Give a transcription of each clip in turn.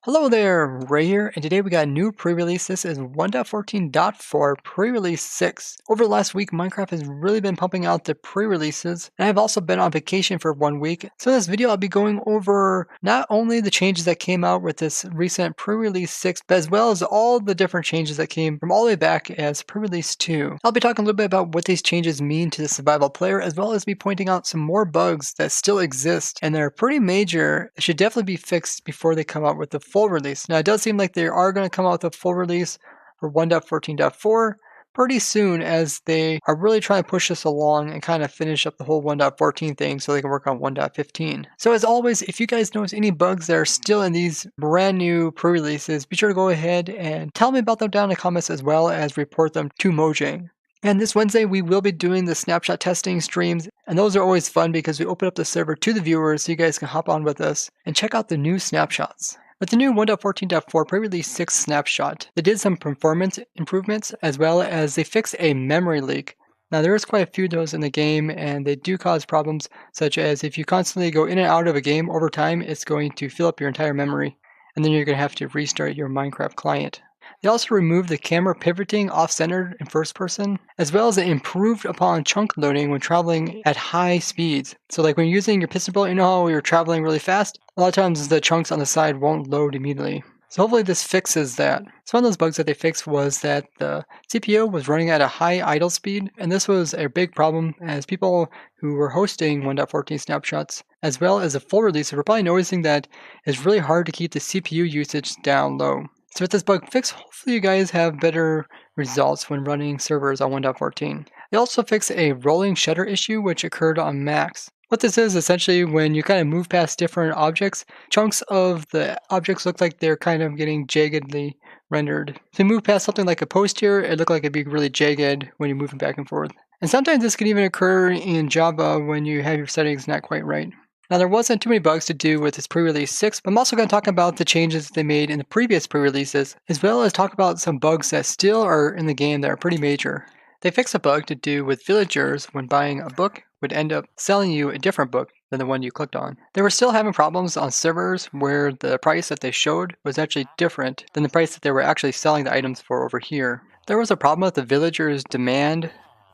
Hello there, Ray here, and today we got a new pre-release. This is 1.14.4 pre-release 6. Over the last week, Minecraft has really been pumping out the pre-releases, and I've also been on vacation for 1 week. So in this video, I'll be going over not only the changes that came out with this recent pre-release 6, but as well as all the different changes that came from all the way back as pre-release 2. I'll be talking a little bit about what these changes mean to the survival player, as well as be pointing out some more bugs that still exist, and they're pretty major. They should definitely be fixed before they come out with the full release. Now, it does seem like they are going to come out with a full release for 1.14.4 pretty soon, as they are really trying to push this along and kind of finish up the whole 1.14 thing so they can work on 1.15. So as always, if you guys notice any bugs that are still in these brand new pre-releases, be sure to go ahead and tell me about them down in the comments, as well as report them to Mojang. And this Wednesday, we will be doing the snapshot testing streams, and those are always fun because we open up the server to the viewers so you guys can hop on with us and check out the new snapshots. With the new 1.14.4 pre-release 6 snapshot, they did some performance improvements, as well as they fixed a memory leak. Now, there is quite a few of those in the game, and they do cause problems, such as if you constantly go in and out of a game over time, it's going to fill up your entire memory, and then you're going to have to restart your Minecraft client. They also removed the camera pivoting off-centered in first person, as well as it improved upon chunk loading when traveling at high speeds. So like when you're using your piston bullet, you know how you're traveling really fast? A lot of times the chunks on the side won't load immediately. So hopefully this fixes that. So one of those bugs that they fixed was that the CPU was running at a high idle speed, and this was a big problem as people who were hosting 1.14 snapshots, as well as a full release, were probably noticing that it's really hard to keep the CPU usage down low. So with this bug fix, hopefully you guys have better results when running servers on 1.14. They also fixed a rolling shutter issue which occurred on Max. What this is essentially when you kind of move past different objects, chunks of the objects look like they're kind of getting jaggedly rendered. If you move past something like a post here, it looked like it'd be really jagged when you're moving back and forth. And sometimes this can even occur in Java when you have your settings not quite right. Now, there wasn't too many bugs to do with this pre-release 6, but I'm also going to talk about the changes they made in the previous pre-releases, as well as talk about some bugs that still are in the game that are pretty major. They fixed a bug to do with villagers when buying a book would end up selling you a different book than the one you clicked on. They were still having problems on servers where the price that they showed was actually different than the price that they were actually selling the items for over here. There was a problem with the villagers' demand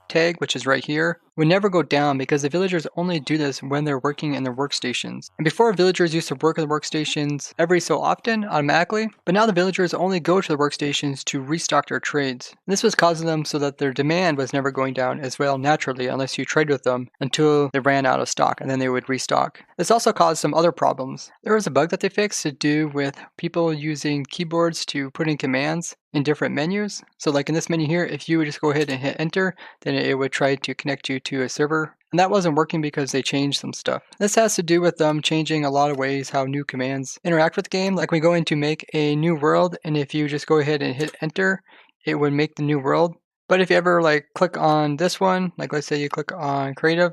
tag, which is right here, would never go down because the villagers only do this when they're working in their workstations. And before, villagers used to work in the workstations every so often automatically, but now the villagers only go to the workstations to restock their trades. And this was causing them so that their demand was never going down as well naturally unless you trade with them until they ran out of stock, and then they would restock. This also caused some other problems. There was a bug that they fixed to do with people using keyboards to put in commands in different menus. So like in this menu here, if you would just go ahead and hit enter, then it would try to connect you to a server. And that wasn't working because they changed some stuff. This has to do with them changing a lot of ways how new commands interact with the game. Like we go in to make a new world, and if you just go ahead and hit enter, it would make the new world. But if you ever like click on this one, like let's say you click on creative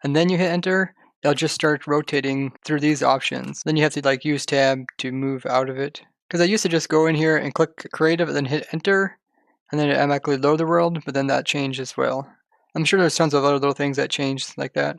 and then you hit enter, it'll just start rotating through these options. Then you have to like use tab to move out of it. Because I used to just go in here and click creative and then hit enter, and then it automatically load the world, but then that changed as well. I'm sure there's tons of other little things that changed like that.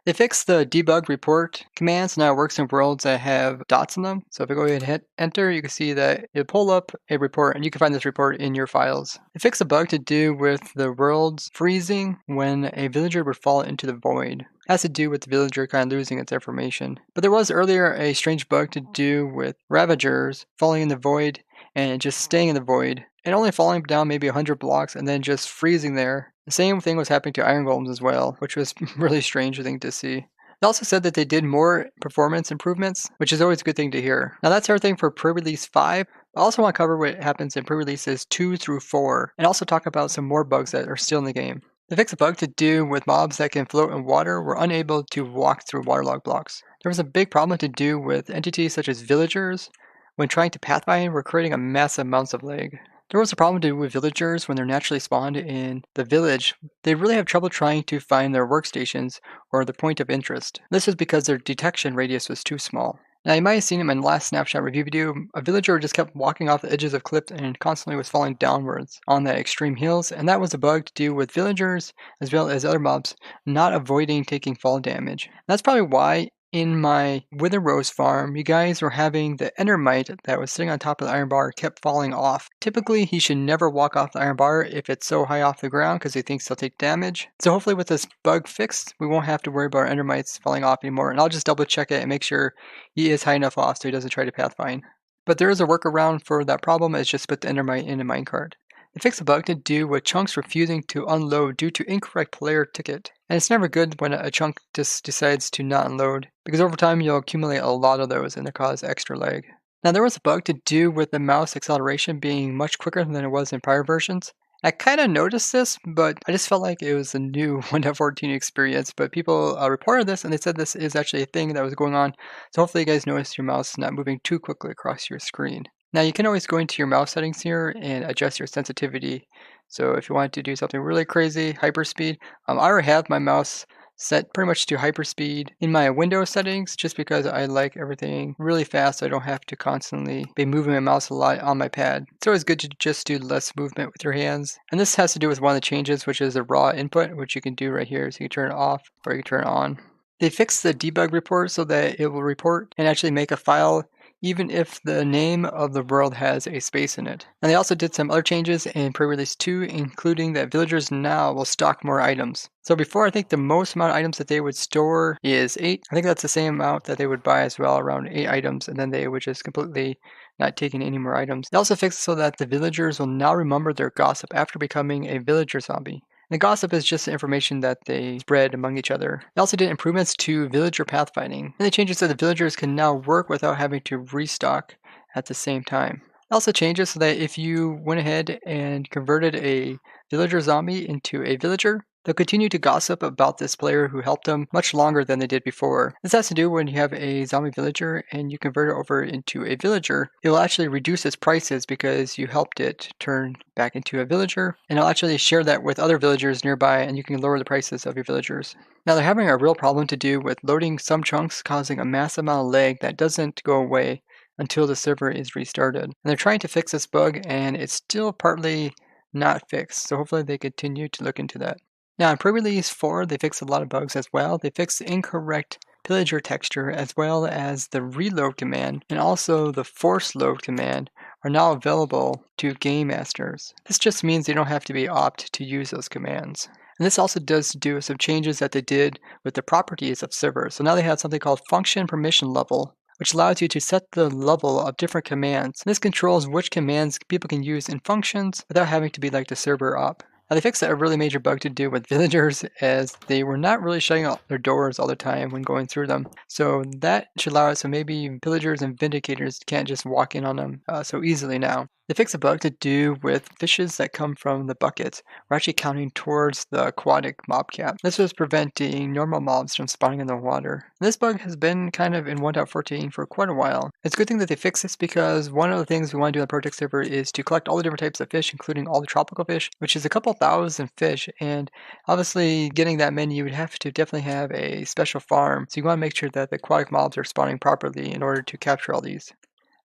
They fixed the debug report commands. Now it works in worlds that have dots in them. So if I go ahead and hit enter, you can see that it'll pull up a report, and you can find this report in your files. They fixed a bug to do with the worlds freezing when a villager would fall into the void. It has to do with the villager kind of losing its information. But there was earlier a strange bug to do with ravagers falling in the void and just staying in the void and only falling down maybe 100 blocks and then just freezing there. The same thing was happening to iron golems as well, which was really strange thing to see. They also said that they did more performance improvements, which is always a good thing to hear. Now that's everything for pre-release 5. I also want to cover what happens in pre-releases 2 through 4, and also talk about some more bugs that are still in the game. They fixed a bug to do with mobs that can float in water were unable to walk through waterlogged blocks. There was a big problem to do with entities such as villagers. When trying to pathfind, were creating a massive amounts of lag. There was a problem to do with villagers when they're naturally spawned in the village. They really have trouble trying to find their workstations or their point of interest. This is because their detection radius was too small. Now you might have seen in my last snapshot review video, a villager just kept walking off the edges of cliffs and constantly was falling downwards on the extreme hills, and that was a bug to do with villagers as well as other mobs not avoiding taking fall damage. That's probably why in my Wither Rose farm, you guys were having the Endermite that was sitting on top of the iron bar kept falling off. Typically, he should never walk off the iron bar if it's so high off the ground because he thinks he'll take damage. So hopefully with this bug fixed, we won't have to worry about our Endermites falling off anymore. And I'll just double check it and make sure he is high enough off so he doesn't try to pathfind. But there is a workaround for that problem. It's just put the Endermite in a minecart. They fixed a bug to do with chunks refusing to unload due to incorrect player ticket. And it's never good when a chunk just decides to not unload, because over time you'll accumulate a lot of those and they cause extra lag. Now there was a bug to do with the mouse acceleration being much quicker than it was in prior versions. I kind of noticed this, but I just felt like it was a new 1.14 experience. But people reported this and they said this is actually a thing that was going on. So hopefully you guys noticed your mouse not moving too quickly across your screen. Now you can always go into your mouse settings here and adjust your sensitivity. So if you want to do something really crazy, hyperspeed, I already have my mouse set pretty much to hyperspeed in my Windows settings just because I like everything really fast so I don't have to constantly be moving my mouse a lot on my pad. It's always good to just do less movement with your hands. And this has to do with one of the changes, which is the raw input, which you can do right here. So you can turn it off or you can turn it on. They fixed the debug report so that it will report and actually make a file even if the name of the world has a space in it. And they also did some other changes in pre-release 2, including that villagers now will stock more items. So before, I think the most amount of items that they would store is 8. I think that's the same amount that they would buy as well, around 8 items, and then they would just completely not take in any more items. They also fixed it so that the villagers will now remember their gossip after becoming a villager zombie. And the gossip is just the information that they spread among each other. They also did improvements to villager pathfinding, and they changed it so the villagers can now work without having to restock at the same time. It also changes so that if you went ahead and converted a villager zombie into a villager, they'll continue to gossip about this player who helped them much longer than they did before. This has to do when you have a zombie villager and you convert it over into a villager, it will actually reduce its prices because you helped it turn back into a villager, and it'll actually share that with other villagers nearby and you can lower the prices of your villagers. Now they're having a real problem to do with loading some chunks, causing a massive amount of lag that doesn't go away until the server is restarted. And they're trying to fix this bug and it's still partly not fixed, so hopefully they continue to look into that. Now in pre-release 4, they fixed a lot of bugs as well. They fixed the incorrect pillager texture as well as the reload command, and also the force load command are now available to game masters. This just means they don't have to be opt to use those commands. And this also does do some changes that they did with the properties of servers. So now they have something called function permission level, which allows you to set the level of different commands. And this controls which commands people can use in functions without having to be like the server op. Now they fixed a really major bug to do with villagers as they were not really shutting out their doors all the time when going through them. So that should allow it so maybe villagers and vindicators can't just walk in on them so easily now. They fixed a bug to do with fishes that come from the buckets. We're actually counting towards the aquatic mob cap. This was preventing normal mobs from spawning in the water. And this bug has been kind of in 1.14 for quite a while. It's a good thing that they fixed this because one of the things we want to do on the project server is to collect all the different types of fish, including all the tropical fish, which is a couple thousand fish. And obviously getting that many, you would have to definitely have a special farm. So you want to make sure that the aquatic mobs are spawning properly in order to capture all these.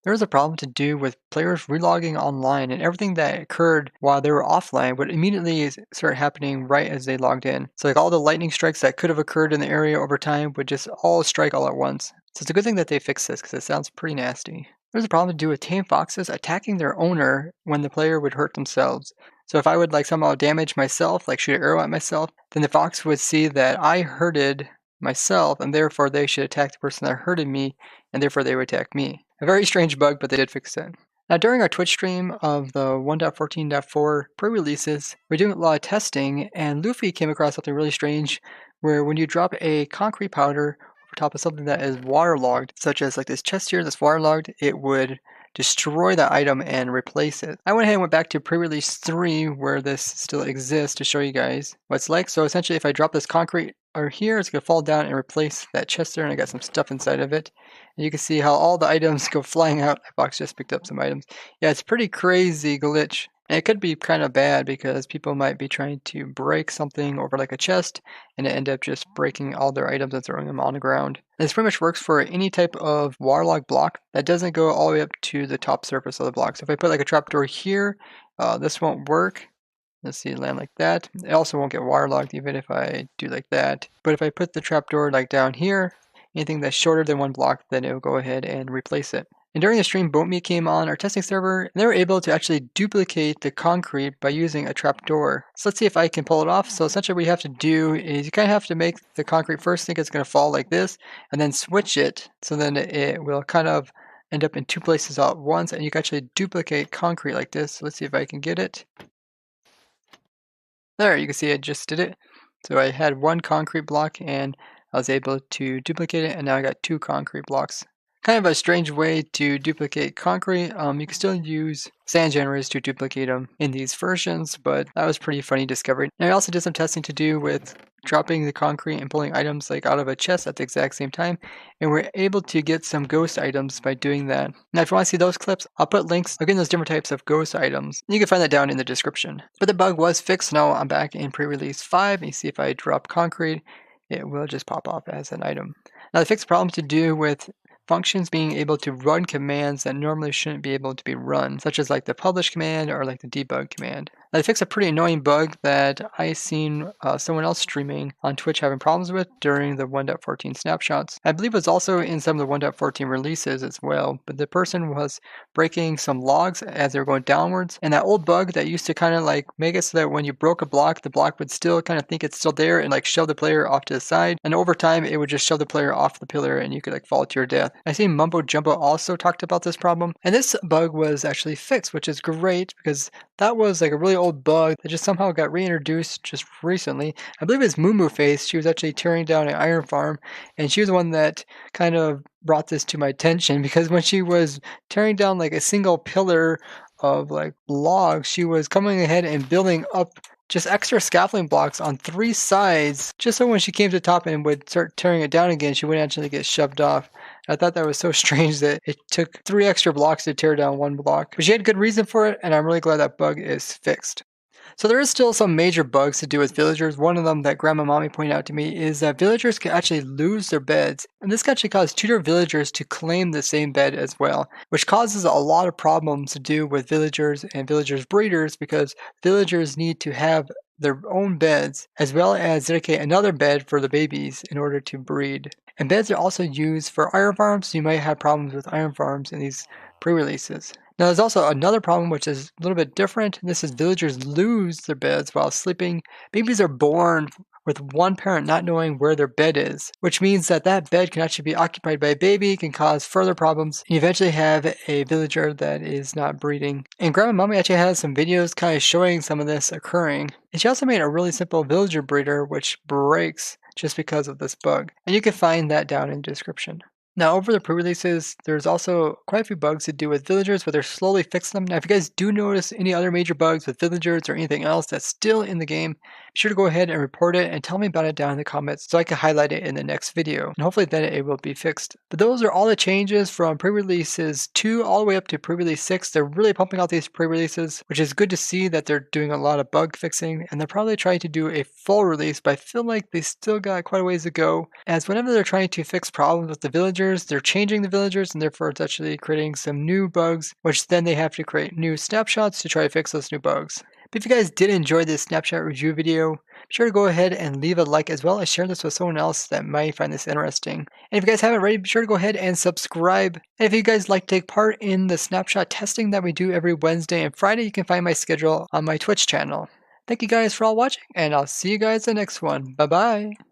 There was a problem to do with players relogging online, and everything that occurred while they were offline would immediately start happening right as they logged in. So like all the lightning strikes that could have occurred in the area over time would just all strike all at once. So it's a good thing that they fixed this because it sounds pretty nasty. There's a problem to do with tame foxes attacking their owner when the player would hurt themselves. So if I would like somehow damage myself, like shoot an arrow at myself, then the fox would see that I hurted myself and therefore they should attack the person that hurted me and therefore they would attack me. A very strange bug, but they did fix it. Now during our Twitch stream of the 1.14.4 pre-releases, we're doing a lot of testing and Luffy came across something really strange where when you drop a concrete powder over top of something that is waterlogged, such as like this chest here that's waterlogged, it would destroy that item and replace it. I went ahead and went back to pre-release 3 where this still exists to show you guys what it's like. So essentially if I drop this concrete over here, it's going to fall down and replace that chest there, and I got some stuff inside of it. And you can see how all the items go flying out. My box just picked up some items. Yeah, it's a pretty crazy glitch. And it could be kind of bad because people might be trying to break something over like a chest and it end up just breaking all their items and throwing them on the ground. This pretty much works for any type of waterlogged block that doesn't go all the way up to the top surface of the block. So if I put like a trapdoor here, this won't work. Let's see, land like that. It also won't get waterlogged even if I do like that. But if I put the trapdoor like down here, anything that's shorter than 1 block, then it will go ahead and replace it. And during the stream, BoatMe came on our testing server, and they were able to actually duplicate the concrete by using a trapdoor. So let's see if I can pull it off. So essentially what you have to do is you kind of have to make the concrete first think it's going to fall like this, and then switch it, so then it will kind of end up in 2 places all at once, and you can actually duplicate concrete like this. So let's see if I can get it. There, you can see I just did it. So I had 1 concrete block, and I was able to duplicate it, and now I got 2 concrete blocks. Kind of a strange way to duplicate concrete. You can still use sand generators to duplicate them in these versions, but that was pretty funny discovery. And I also did some testing to do with dropping the concrete and pulling items like out of a chest at the exact same time, and we're able to get some ghost items by doing that. Now if you want to see those clips, I'll put links again those different types of ghost items. You can find that down in the description. But the bug was fixed. Now I'm back in pre-release 5, and you see if I drop concrete, it will just pop off as an item. Now the fixed problem to do with functions being able to run commands that normally shouldn't be able to be run, such as like the publish command or like the debug command. Now, they fixed a pretty annoying bug that I seen someone else streaming on Twitch having problems with during the 1.14 snapshots. I believe it was also in some of the 1.14 releases as well, but the person was breaking some logs as they were going downwards, and that old bug that used to kind of like make it so that when you broke a block, the block would still kind of think it's still there and like shove the player off to the side, and over time it would just shove the player off the pillar and you could like fall to your death. I see Mumbo Jumbo also talked about this problem, and this bug was actually fixed, which is great because that was like a really old bug that just somehow got reintroduced just recently. I believe it's Moo Face. She was actually tearing down an iron farm, and she was the one that kind of brought this to my attention, because when she was tearing down like a single pillar of like logs, she was coming ahead and building up just extra scaffolding blocks on 3 sides, just so when she came to the top and would start tearing it down again, she wouldn't actually get shoved off. I thought that was so strange that it took 3 extra blocks to tear down 1 block. But she had good reason for it, and I'm really glad that bug is fixed. So there is still some major bugs to do with villagers. One of them that Grandma Mommy pointed out to me is that villagers can actually lose their beds. And this can actually cause tutor villagers to claim the same bed as well, which causes a lot of problems to do with villagers and villagers breeders, because villagers need to have their own beds as well as dedicate another bed for the babies in order to breed. And beds are also used for iron farms, so you might have problems with iron farms in these pre-releases. Now there's also another problem which is a little bit different. This is villagers lose their beds while sleeping. Babies are born with one parent not knowing where their bed is, which means that that bed can actually be occupied by a baby, can cause further problems, and you eventually have a villager that is not breeding. And Grandma Mommy actually has some videos kind of showing some of this occurring. And she also made a really simple villager breeder which breaks just because of this bug. And you can find that down in the description. Now, over the pre-releases, there's also quite a few bugs to do with villagers, but they're slowly fixing them. Now, if you guys do notice any other major bugs with villagers or anything else that's still in the game, be sure to go ahead and report it and tell me about it down in the comments so I can highlight it in the next video. And hopefully then it will be fixed. But those are all the changes from pre-releases 2 all the way up to pre-release 6. They're really pumping out these pre-releases, which is good to see that they're doing a lot of bug fixing. And they're probably trying to do a full release, but I feel like they still got quite a ways to go. As whenever they're trying to fix problems with the villagers, they're changing the villagers, and therefore it's actually creating some new bugs, which then they have to create new snapshots to try to fix those new bugs. But if you guys did enjoy this snapshot review video, be sure to go ahead and leave a like, as well as share this with someone else that might find this interesting. And if you guys haven't already, be sure to go ahead and subscribe. And if you guys like to take part in the snapshot testing that we do every Wednesday and Friday, you can find my schedule on my Twitch channel. Thank you guys for all watching, and I'll see you guys in the next one. Bye bye.